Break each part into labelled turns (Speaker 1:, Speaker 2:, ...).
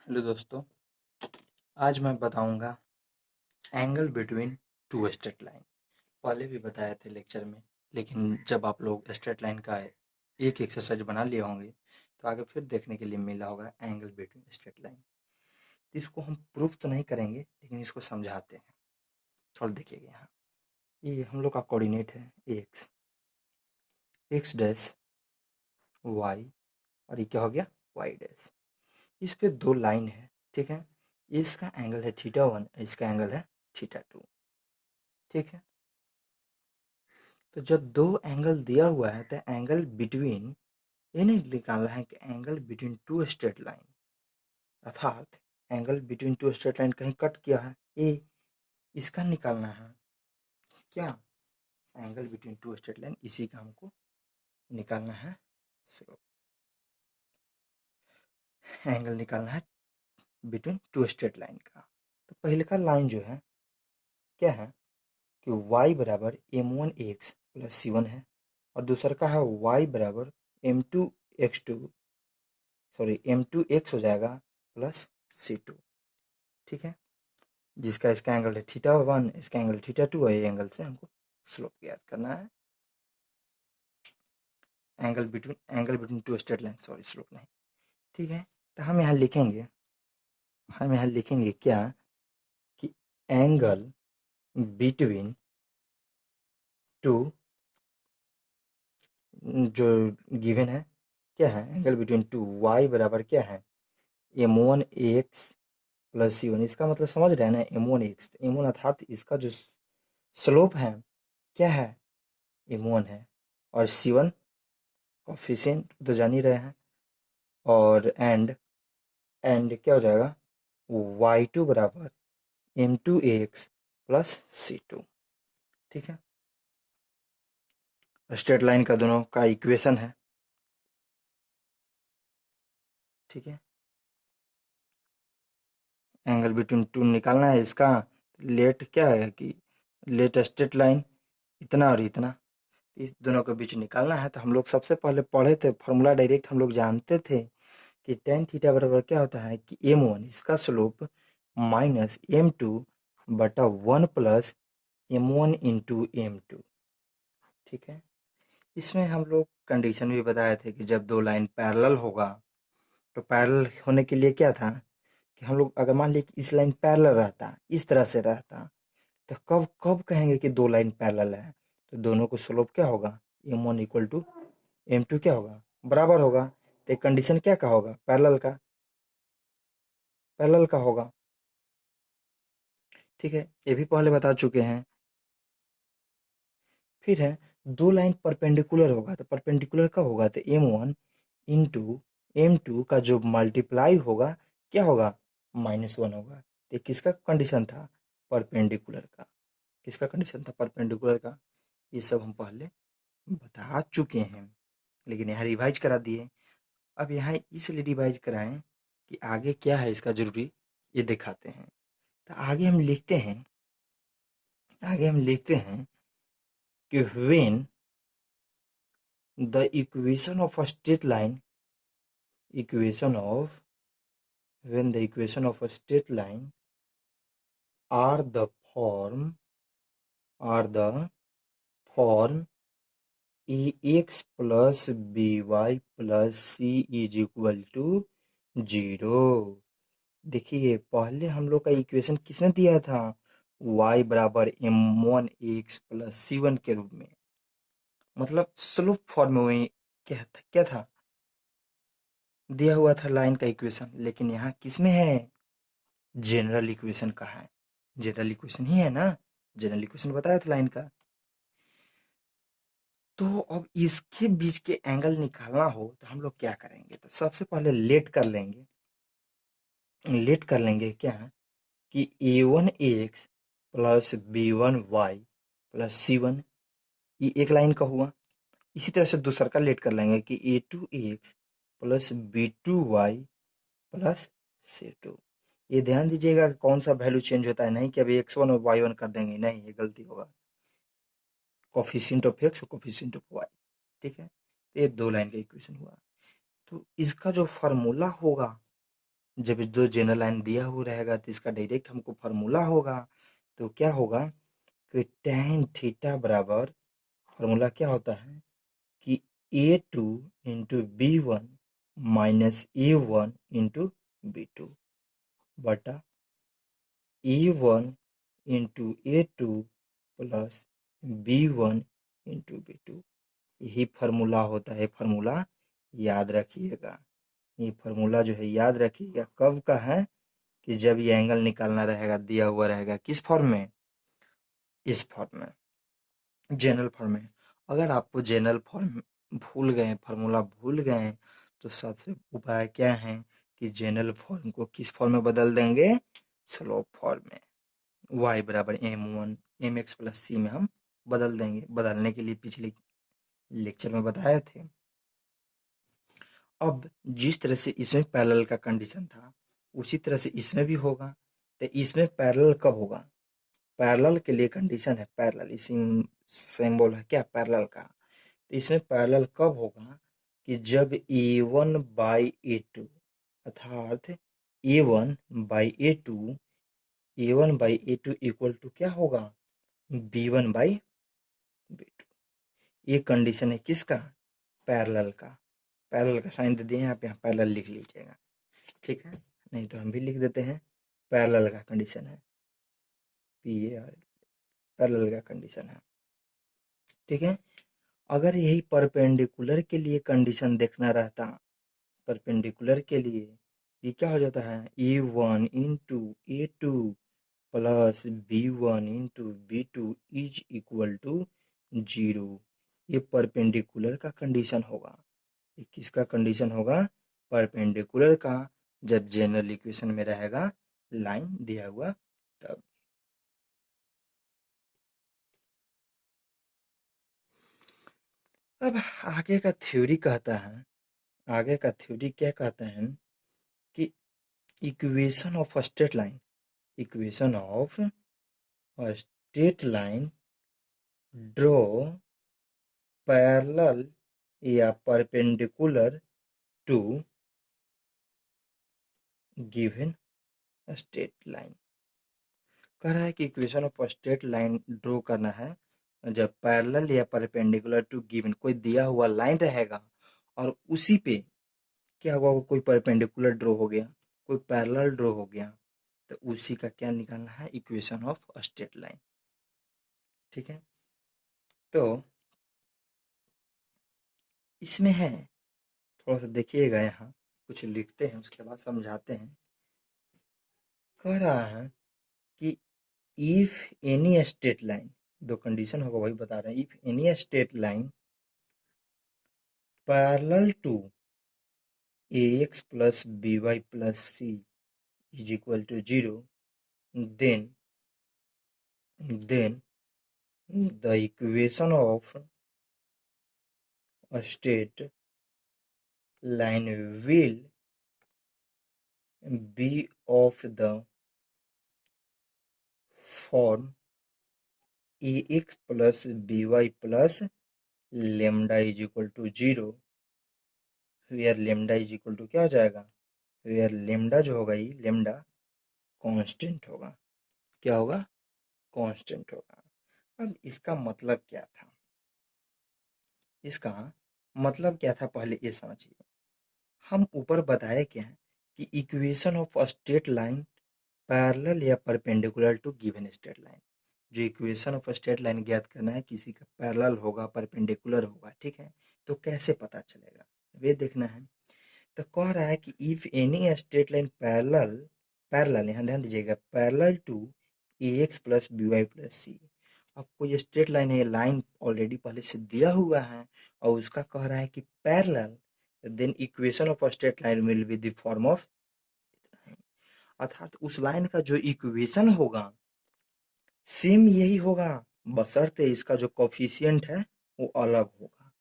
Speaker 1: Hello दोस्तों, आज मैं बताऊंगा angle between two straight line. पहले भी बताए थे लेक्चर में, लेकिन जब आप लोग स्ट्रेट लाइन का एक एक्सरसाइज बना लिए होंगे तो आगे फिर देखने के लिए मिला होगा एंगल बिटवीन स्ट्रेट लाइन। तो इसको हम प्रूफ तो नहीं करेंगे, लेकिन इसको समझाते हैं। थोड़ा देखिएगा, यहाँ ये हम लोग का कोऑर्डिनेट है एक्स, एक्स डैश वाई, और ये क्या हो गया वाई डैश। इस पे दो लाइन है, ठीक है। इसका एंगल है थीटा 1, इसका एंगल है थीटा 2, ठीक है। तो जब दो एंगल दिया हुआ है तो एंगल बिटवीन, ये नहीं निकालना है कि angle between two straight line, अर्थात angle between two straight line कहीं कट किया है ए, इसका निकालना है क्या, angle between two straight line, इसी का हमको निकालना है स्लोप। एंगल निकालना है बिटवीन टू स्ट्रेट लाइन का। तो पहले का लाइन जो है क्या है कि y बराबर m1x प्लस c1 है, और दूसरा का है y बराबर m2x2, सॉरी m2x हो जाएगा प्लस c2, ठीक है। जिसका इसका एंगल है थीटा 1, इसका एंगल थीटा 2 है। ये एंगल से हमको स्लोप ज्ञात करना है। Angle between two straight line, sorry slope नहीं, ठीक है। तो हम यहाँ लिखेंगे क्या कि एंगल बिटवीन टू, जो गिवन है क्या है, एंगल बिटवीन टू वाई बराबर क्या है m1x प्लस c1। इसका मतलब समझ रहे हैं ना, m1x, m1 अर्थात इसका जो स्लोप है क्या है m1 है, और c1 कोफिशिएंट तो जान ही रहे हैं, और एंड क्या हो जाएगा y2 बराबर m2x प्लस c2, ठीक है। स्ट्रेट लाइन का दोनों का इक्वेशन है, ठीक है। एंगल बिटवीन टू निकालना है, इसका लेट क्या है कि लेट स्ट्रेट लाइन इतना और इतना, इस दोनों के बीच निकालना है। तो हम लोग सबसे पहले पढ़े थे फॉर्मूला, डायरेक्ट हम लोग जानते थे कि टेन थीटा बराबर क्या होता है कि m1 इसका slope minus m2/1 plus m1 into m2, ठीक है। इसमें हम लोग कंडीशन भी बताए थे कि जब दो लाइन पैरेलल होगा, तो पैरेलल होने के लिए क्या था कि हम लोग अगर मान लीजिए कि इस लाइन पैरेलल रहता, इस तरह से रहता, तो कब कब कहेंगे कि दो लाइन पैरेलल है, तो दोनों को स्लोप क्या होगा m1 इक्वल टू m2 क्या होगा बराबर होगा। तो एक कंडीशन क्या का होगा, पैरेलल का होगा, ठीक है। ये भी पहले बता चुके हैं। फिर है दो लाइन परपेंडिकुलर होगा, तो परपेंडिकुलर कब होगा, तो m1 इंटू m2 का जो मल्टीप्लाई होगा क्या होगा -1 होगा। तो किसका कंडीशन था, परपेंडिकुलर का। किसका कंडीशन था, परपेंडिकुलर का। ये सब हम पहले बता चुके हैं, लेकिन यहाँ रिवाइज करा दिए। अब यहाँ इसलिए रिवाइज कराएं कि आगे क्या है इसका जरूरी, ये दिखाते हैं। तो आगे हम लिखते हैं कि when the equation of a straight line, equation of when the equation of a straight line are the form ax plus by plus c is equal to 0। देखिए पहले हम लोग का इक्वेशन किसने दिया था, y बराबर m1x प्लस c1 के रूप में, मतलब स्लोप फॉर्म में क्या था दिया हुआ था लाइन का इक्वेशन। लेकिन यहाँ किसमें है, जनरल इक्वेशन का है, जनरल इक्वेशन ही है ना, जनरल इक्वेशन बताया था लाइन का। तो अब इसके बीच के एंगल निकालना हो तो हम लोग क्या करेंगे, तो सबसे पहले लेट कर लेंगे क्या कि a1x plus b1y plus c1, ये एक लाइन का हुआ। इसी तरह से दूसरा का लेट कर लेंगे कि a2x plus b2y plus c2। ये ध्यान दीजिएगा कि कौन सा वैल्यू चेंज होता है, नहीं कि अभी x1 और y1 कर देंगे, नहीं, ये गलती होगा। कोफिशिएंट ऑफ x और कोफिशिएंट ऑफ y, ठीक है। तो ये दो लाइन का इक्वेशन हुआ। तो इसका जो फार्मूला होगा जब दो जनरल लाइन दिया हुआ रहेगा तो इसका डायरेक्ट हमको फार्मूला होगा। तो क्या होगा कि tan थीटा बराबर, फार्मूला क्या होता है कि A2 into B1 minus A1 into B2 बटा A1 into A2 plus B1 into B2। यही फार्मूला होता है। फार्मूला याद रखिएगा। ये फार्मूला जो है याद रखिएगा कब का है कि जब ये एंगल निकालना रहेगा, दिया हुआ रहेगा किस फॉर्म में, इस फॉर्म में, जनरल फॉर्म में। अगर आपको जनरल फॉर्म भूल गए, फार्मूला भूल गए, तो सबसे उपाय क्या है कि जनरल फॉर्म को किस फॉर्म में बदल देंगे, स्लोप फॉर्म में। y बराबर m1 mx प्लस सी में हम बदल देंगे। बदलने के लिए पिछले लेक्चर में बताए थे। अब जिस तरह से इसमें पैरेलल का कंडीशन था उसी तरह से इसमें भी होगा। तो इसमें पैरेलल कब होगा, पैरेलल के लिए कंडीशन है, पैरेलल इसी सिंबल है क्या पैरेलल का। तो इसमें पैरेलल कब होगा कि जब A1 बाई A2 अर्थात A1 by A2, A1 by A2 equal to क्या होगा B1 बाई B2। ये कंडीशन है किसका, पैरेलल का। पैरेलल का साइन दे दिए आप यहाँ पैरेलल लिख लीजिएगा, ठीक है, नहीं तो हम भी लिख देते हैं। पैरेलल का कंडीशन है PAR, पैरेलल का कंडीशन है, ठीक है। अगर यही परपेंडिकुलर के लिए कंडीशन देखना रहता, परपेंडिकुलर के लिए ये क्या हो जाता है A1 into A2 plus B1 into B2 is equal to 0। ये परपेंडिकुलर का कंडीशन होगा। ये किसका कंडीशन होगा, परपेंडिकुलर का, जब जनरल इक्वेशन में रहेगा लाइन दिया हुआ तब। अब आगे का थ्योरी कहता है, आगे का थ्योरी क्या कहता है कि equation of straight line, equation of straight line draw parallel या perpendicular to given straight line. कह रहा है कि equation of straight line draw करना है जब पैरेलल या परपेंडिकुलर टू गिवन कोई दिया हुआ लाइन रहेगा और उसी पे क्या हुआ, कोई परपेंडिकुलर ड्रॉ हो गया, कोई पैरेलल ड्रॉ हो गया, तो उसी का क्या निकालना है, इक्वेशन ऑफ स्ट्रेट लाइन, ठीक है। तो इसमें है, थोड़ा सा देखिएगा, यहाँ कुछ लिखते हैं उसके बाद समझाते हैं। कह रहा है कि इफ एनी स्ट्रेट लाइन, दो कंडीशन होगा वही बता रहे हैं, if any straight line parallel to ax plus by plus c is equal to 0, then the equation of a straight line will be of the form ax plus by plus lambda is equal to 0, where lambda is equal to क्या हो जाएगा, where lambda जो होगा ये lambda constant होगा। क्या होगा, constant होगा। अब इसका मतलब क्या था, इसका मतलब क्या था पहले ये समझिए। हम ऊपर बताए क्या है कि equation of straight line parallel या perpendicular to given straight line, जो इक्वेशन ऑफ स्ट्रेट लाइन ज्ञात करना है, किसी का पैरेलल होगा परपेंडिकुलर होगा, ठीक है। तो कैसे पता चलेगा वे देखना है। तो कह रहा है कि if any straight line parallel, parallel यहाँ ध्यान दीजिएगा, parallel to ax plus by plus C. आपको ये स्ट्रेट लाइन है, ये लाइन ऑलरेडी पहले से दिया हुआ है और उसका कह रहा है कि parallel, then equation of straight line will be the form of, अर्थात उस लाइन का जो इक्वेशन होगा सेम यही होगा, बशर्ते इसका जो कोफिशिएंट है वो अलग होगा।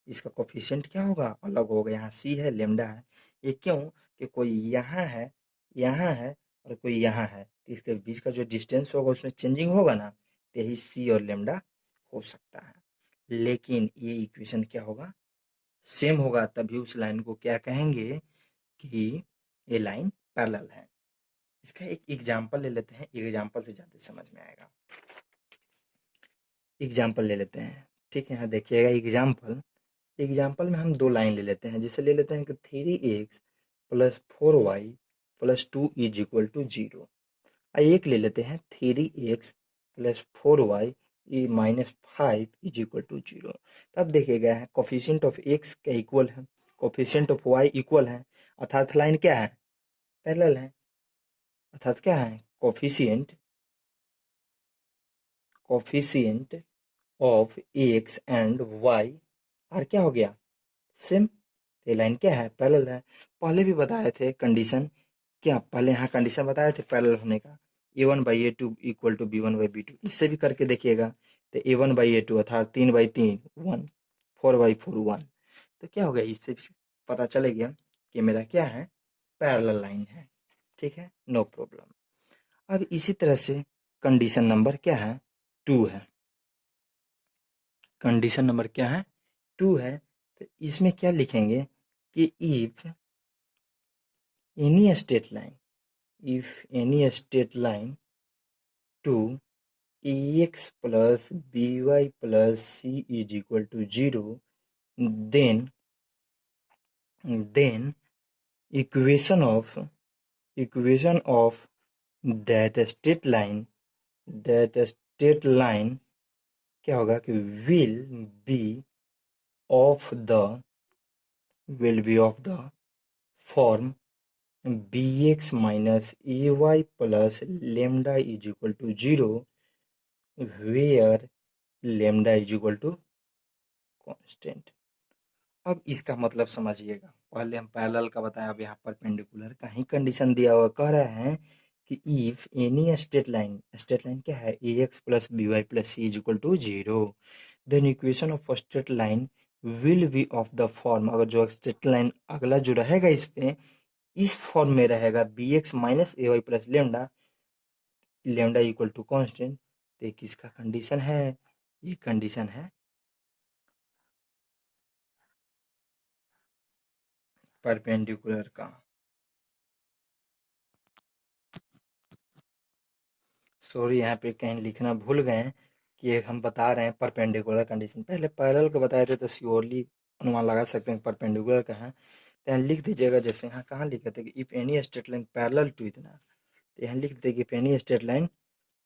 Speaker 1: इसका कोफिशिएंट क्या होगा, अलग होगा। यहाँ सी है, लेमडा है। ये क्यों कि कोई यहाँ है, यहाँ है और कोई यहाँ है, तो इसके बीच का जो डिस्टेंस होगा उसमें चेंजिंग होगा ना, तो यही सी और लेमडा हो सकता है। लेकिन ये इक्वेशन क्या होगा, सेम होगा, तभी उस लाइन को क्या कहेंगे कि ये लाइन पैरेलल हैं। इसका एक एग्जाम्पल ले लेते हैं, एग्जाम्पल से ज़्यादा समझ में आएगा। एग्जाम्पल ले लेते हैं, ठीक है। यहाँ देखिएगा एग्जाम्पल। एग्जाम्पल में हम दो लाइन ले लेते हैं, जैसे ले लेते हैं कि 3x plus 4y plus 2 is equal to 0। एक ले लेते हैं 3x plus 4y minus 5 is equal to 0। तब देखिएगा है कोफिशिएंट ऑफ x का इक्वल है, कोफिशिएंट ऑफ y इक्वल है, अर्थात लाइन क्या है, पैरेलल है। अर्थात क्या है, coefficient coefficient of x and y और क्या हो गया, सेम। ये लाइन क्या है, पैरेलल है। पहले भी बताए थे कंडीशन, क्या पहले यहाँ कंडीशन बताए थे पैरेलल होने का, a1/a2 इक्वल टू b1/b2। इससे भी करके देखिएगा, तो a1/a2 अर्थात 3/3 1, 4/4 1। तो क्या हो गया, इससे भी पता चले गया कि मेरा क्या है, पैरेलल लाइन है। ठीक है, नो प्रॉब्लम। अब इसी तरह से कंडीशन नंबर क्या है, 2 है। कंडीशन नंबर क्या है, 2 है। तो इसमें क्या लिखेंगे कि if any straight line, if any straight line to ax plus by plus c is equal to 0, then equation of that straight line क्या होगा कि will be of the form bx minus ay plus lambda is equal to 0, where lambda is equal to constant। अब इसका मतलब समझिएगा, पहले हम parallel का बताया, अब यहाँ परपेंडिकुलर का ही कंडीशन दिया हुआ, कह रहे हैं कि इफ एनी स्ट्रेट लाइन क्या है, ax plus by plus C is equal to 0, then equation of straight line will be of the form, अगर जो स्ट्रेट लाइन अगला जो रहेगा इस पे इस फॉर्म में रहेगा, bx minus ay plus lambda, lambda equal to constant. तो ये किसका कंडीशन है, ये कंडीशन है परपेंडिकुलर का। सॉरी, यहाँ पे कहीं लिखना भूल गए हैं कि हम बता रहे हैं परपेंडिकुलर कंडीशन, पहले पैरेलल का बताए थे तो श्योरली अनुमान लगा सकते हैं परपेंडिकुलर का है। तो यहाँ लिख दीजिएगा, जैसे यहाँ कहाँ लिखे थे कि if any straight line parallel to इतना, तो यहाँ लिख देते कि इफ एनी स्ट्रेट लाइन,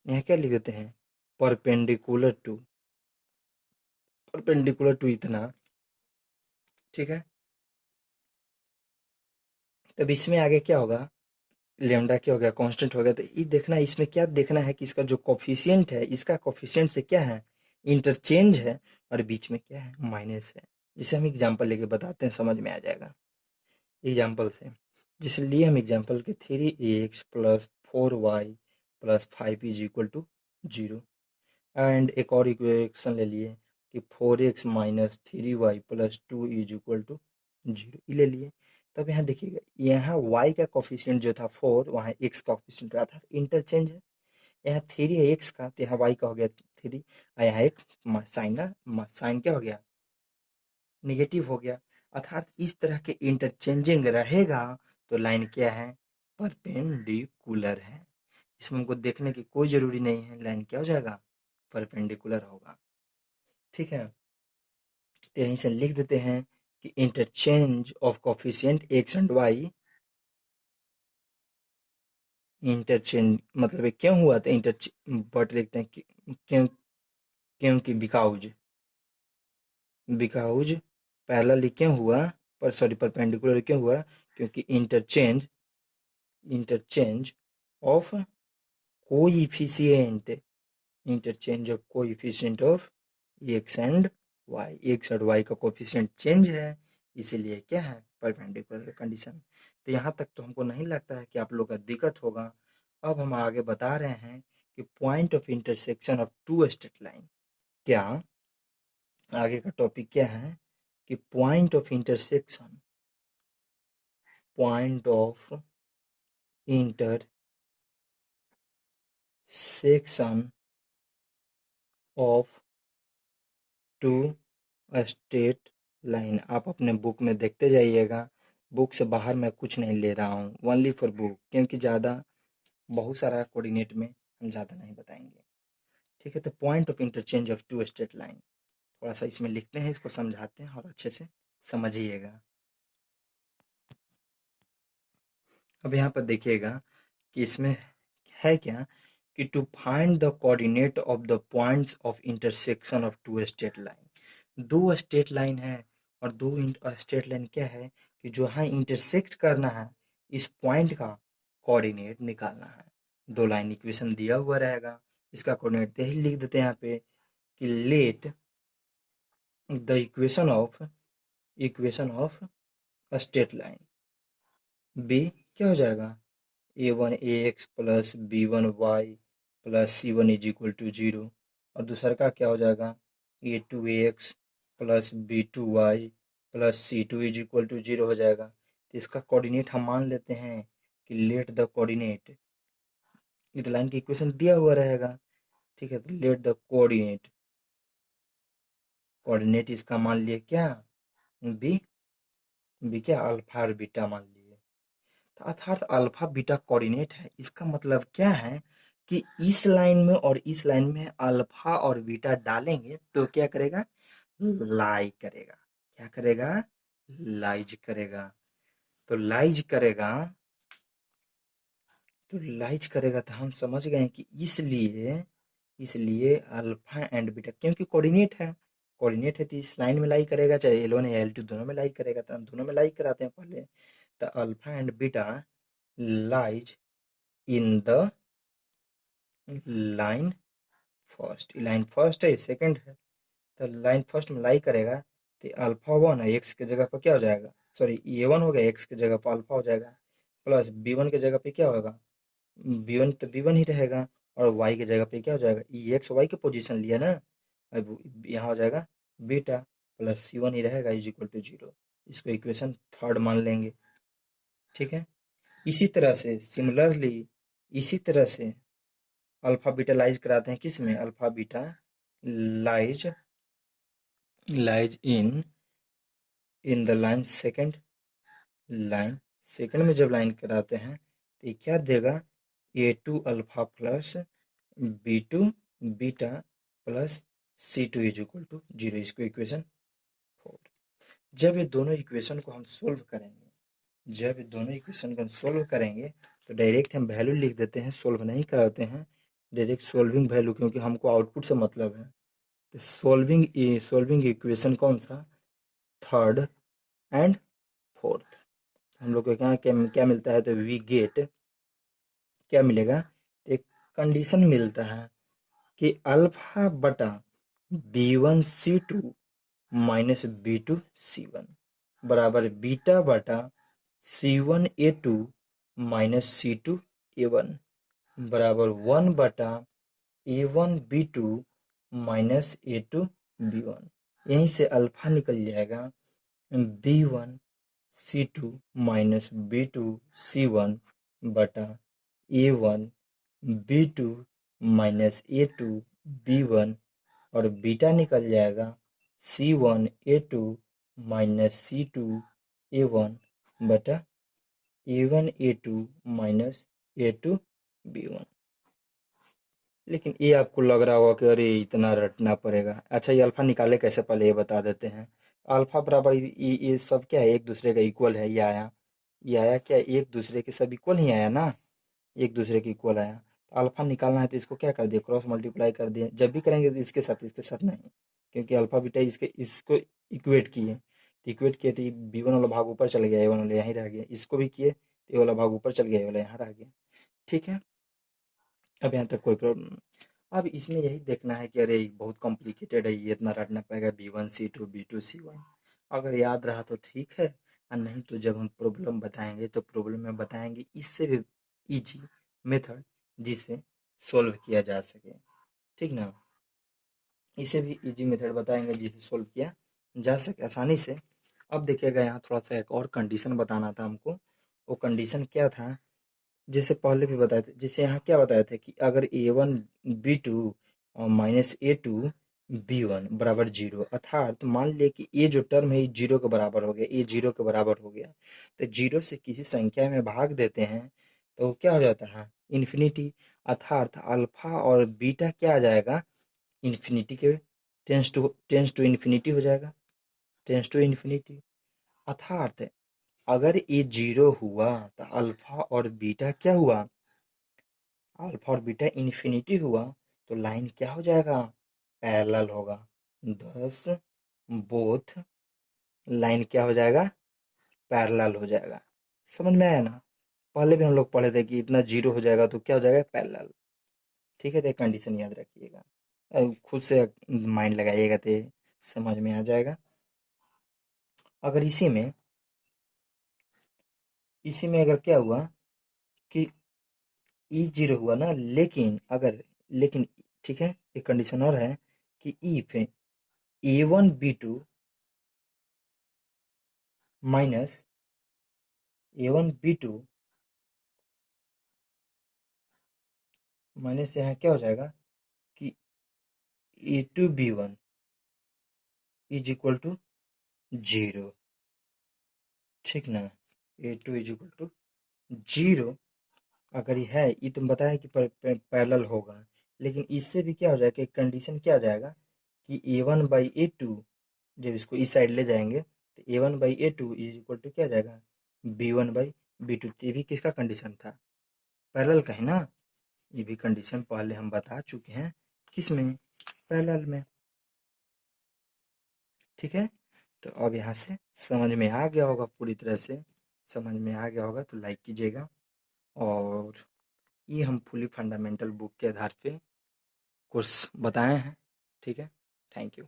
Speaker 1: यहाँ क्या लिख देते हैं, परपेंडिकुलर टू इतना। ठीक है, तब इसमें आगे क्या होगा, लेमडा क्या हो गया, कांस्टेंट हो गया। तो ये देखना, इसमें क्या देखना है कि इसका जो कोफिशिएंट है, इसका कोफिशिएंट से क्या है, इंटरचेंज है, और बीच में क्या है, माइनस है। जिसे हम एग्जांपल लेके बताते हैं, समझ में आ जाएगा एग्जांपल से। जिसलिए हम एग्जांपल के 3x plus 4y plus 5 is equal to 0, and एक और इक्वेशन ले लिए कि 4x minus 3y plus 2 is equal to 0, ले लिए। तब यहाँ देखिएगा, यहाँ y का कोफिशिएंट जो था 4, वहाँ x का कोफिशिएंट रहा था, इंटरचेंज है। यहाँ 3 है x का, तो यहाँ y का हो गया 3, और यहाँ एक साइन क्या हो गया, निगेटिव हो गया। अर्थात इस तरह के इंटरचेंजिंग रहेगा तो लाइन क्या है, परपेंडिकुलर है। इसमें हमको देखने की कोई जरूरी नहीं है, लाइन क्या हो जाएगा, परपेंडिकुलर होगा। ठीक है, तो यहीं से लिख देते हैं कि interchange of coefficient X and Y, interchange मतलब ये क्यों हुआ था, बट लिखते हैं क्यों, क्योंकि बिकाउज पैरेलल क्यों हुआ, पर सॉरी परपेंडिकुलर क्यों हुआ, क्योंकि interchange of coefficient of X and Y का कोफिशिएंट चेंज है, इसीलिए क्या है, परपेंडिकुलर कंडीशन। तो यहाँ तक तो हमको नहीं लगता है कि आप लोग का दिक्कत होगा। अब हम आगे बता रहे हैं कि point of intersection of two straight line, क्या आगे का टॉपिक क्या है कि point of intersection of two straight line. आप अपने बुक में देखते जाइएगा, बुक से बाहर मैं कुछ नहीं ले रहा हूँ, ओनली फॉर बुक, क्योंकि ज़्यादा बहुत सारा कोऑर्डिनेट में हम ज़्यादा नहीं बताएंगे। ठीक है, तो point of interchange of two straight line थोड़ा सा इसमें लिखते हैं, इसको समझाते हैं और अच्छे से समझिएगा। अब यहाँ पर देखिएगा कि इसमें है क्या कि to find the coordinate of the points of intersection of two straight line. दो स्ट्रेट लाइन है और दो स्ट्रेट लाइन क्या है कि जो है इंटरसेक्ट करना है, इस पॉइंट का कोऑर्डिनेट निकालना है। दो लाइन इक्वेशन दिया हुआ रहेगा, इसका कोऑर्डिनेट यही लिख देते हैं यहाँ पे कि let the equation of straight line be क्या हो जाएगा, a1 ax plus b1 y plus c1 is equal to 0, और दूसरा का क्या हो जाएगा a2 ax plus b2 y plus c2 is equal to 0 हो जाएगा। तो इसका कोऑर्डिनेट हम मान लेते हैं कि लेट द कोऑर्डिनेट, इस लाइन की इक्वेशन दिया हुआ रहेगा। ठीक है, तो लेट द कोऑर्डिनेट इसका मान लिए क्या, बी क्या अल्फा और बीटा मान लिए। तो अर्थात अल्फा बीटा कोऑर्डिनेट है, इसका मतलब क्या है कि इस लाइन में और इस लाइन में अल्फा और बीटा डालेंगे तो क्या करेगा, लाई करेगा। क्या करेगा, लाइज करेगा। तो लाइज करेगा, तो हम समझ गए कि इसलिए अल्फा एंड बीटा, क्योंकि कोऑर्डिनेट है तो इस लाइन में लाई करेगा, चाहे L1 या L2 दोनों में लाई करेगा, तो हम दोनों में लाई कराते हैं पहले। तो alpha and beta lies in the line first, line first है, सेकंड है, तो लाइन फर्स्ट में लाई करेगा तो अल्फा वन है, एक्स के जगह पर क्या हो जाएगा, सॉरी ए1 हो गया, एक्स के जगह पर अल्फा हो जाएगा, प्लस बी1 के जगह पे क्या होगा, बी1 तो बी1 ही रहेगा, और वाई की जगह पे क्या हो जाएगा, ई एक्स वाई की पोजीशन लिया ना, अब यहाँ हो जाएगा बीटा प्लस सी1 ही रहेगा इज इक्वल टू 0। इसको इक्वेशन थर्ड मान लेंगे। ठीक है, इसी तरह से सिमिलरली, इसी तरह से अल्फा बीटा लाइज कराते हैं किस में, alpha beta lies lies in the line second में जब लाइन कराते हैं तो ये क्या देगा, a2 alpha plus b2 beta plus c2 is equal to 0। इसको इक्वेशन 4। जब ये दोनों इक्वेशन को हम सोल्व करेंगे, तो डायरेक्ट हम वैल्यू लिख देते हैं, सोल्व नहीं कराते हैं, डायरेक्ट सोल्विंग वैल्यू, क्योंकि हमको आउटपुट से मतलब है। तो सोल्विंग इक्वेशन कौन सा, थर्ड एंड फोर्थ। हम लोग को क्या क्या, क्या मिलता है, तो वी गेट क्या मिलेगा, एक कंडीशन मिलता है कि अल्फा बटा b1 c2 minus b2 c1 बराबर बीटा बटा c1 a2 minus c2 a1 बराबर 1 बटा a1 b2 minus a2 b1। यहीं से अल्फा निकल जाएगा b1 c2 minus b2 c1 बटा a1 b2 minus a2 b1, और बीटा निकल जाएगा c1 a2 minus c2 a1 बटा a1 a2 minus a2 b1। लेकिन ये आपको लग रहा होगा कि अरे इतना रटना पड़ेगा। अच्छा, ये अल्फा निकाले कैसे, पहले ये बता देते हैं। अल्फा बराबर ये सब क्या है, एक दूसरे का इक्वल है, ये आया क्या, एक दूसरे के सब इक्वल ही आया ना, एक दूसरे के इक्वल आया। तो अल्फा निकालना है तो इसको क्या कर दिए, क्रॉस मल्टीप्लाई कर दिए। जब भी करेंगे तो इसके साथ नहीं, क्योंकि अल्फा बीटा इसको इक्वेट किए, तो इक्वेट किए तो b1 वाला भाग ऊपर चल गया, a1 वाला यहीं रह गया, इसको भी किए तो ये वाला भाग ऊपर चल गया, ये वाला यहाँ रह गया। ठीक है, अब यहाँ तक कोई प्रॉब्लम। अब इसमें यही देखना है कि अरे बहुत कॉम्प्लिकेटेड है, ये इतना रटना पड़ेगा b1 c2 b2 c1। अगर याद रहा तो ठीक है, और नहीं तो जब हम प्रॉब्लम बताएंगे तो प्रॉब्लम में बताएंगे इससे भी इजी मेथड जिसे सोल्व किया जा सके। ठीक ना, इसे भी इजी मेथड बताएंगे जिसे सोल्व किया जा सके आसानी से। अब देखिएगा, यहाँ थोड़ा सा एक और कंडीशन बताना था हमको। वो कंडीशन क्या था, जैसे पहले भी बताए थे, जैसे यहाँ क्या बताए थे कि अगर a1 b2 minus a2 b1 बराबर 0, अर्थात मान ले कि ये जो टर्म है ये 0 के बराबर हो गया, ये 0 के बराबर हो गया। तो 0 से किसी संख्या में भाग देते हैं तो क्या हो जाता है, इन्फिनिटी। अर्थात अल्फा और बीटा क्या आ जाएगा, इन्फिनिटी के टेंस टू इन्फिनिटी हो जाएगा, टेंस टू इन्फिनिटी। अर्थात अगर ये 0 हुआ तो अल्फा और बीटा क्या हुआ, अल्फा और बीटा इन्फिनिटी हुआ, तो लाइन क्या हो जाएगा, पैरेलल होगा। दस बोथ लाइन क्या हो जाएगा, पैरेलल हो जाएगा। समझ में आया ना, पहले भी हम लोग पढ़े थे कि इतना 0 हो जाएगा तो क्या हो जाएगा, पैरेलल। ठीक है, तो कंडीशन याद रखिएगा, खुद से माइंड लगाइएगा तो समझ में आ जाएगा। अगर इसी में अगर क्या हुआ कि ई 0 हुआ ना, लेकिन ठीक है, एक कंडीशन और है कि if a1 b2 minus a1 b2 minus यहाँ क्या हो जाएगा कि a2 b1 is equal to 0। ठीक ना, a2 इज इक्वल टू 0 अगर ये है, ये तुम बताया कि पैरेलल होगा, लेकिन इससे भी क्या हो जाएगा, एक कंडीशन क्या आ जाएगा कि a1/a2, जब इसको इस साइड ले जाएंगे तो a1/a2 इज इक्वल टू क्या आ जाएगा, b1/b2। ये भी किसका कंडीशन था, पैरेलल का है ना। ये भी कंडीशन पहले हम बता चुके हैं, किस में, पैरेलल में। ठीक है, तो अब यहाँ से समझ में आ गया होगा, पूरी तरह से समझ में आ गया होगा तो लाइक कीजिएगा। और ये हम फुली फंडामेंटल बुक के आधार पे कोर्स बताए हैं। ठीक है, थैंक यू।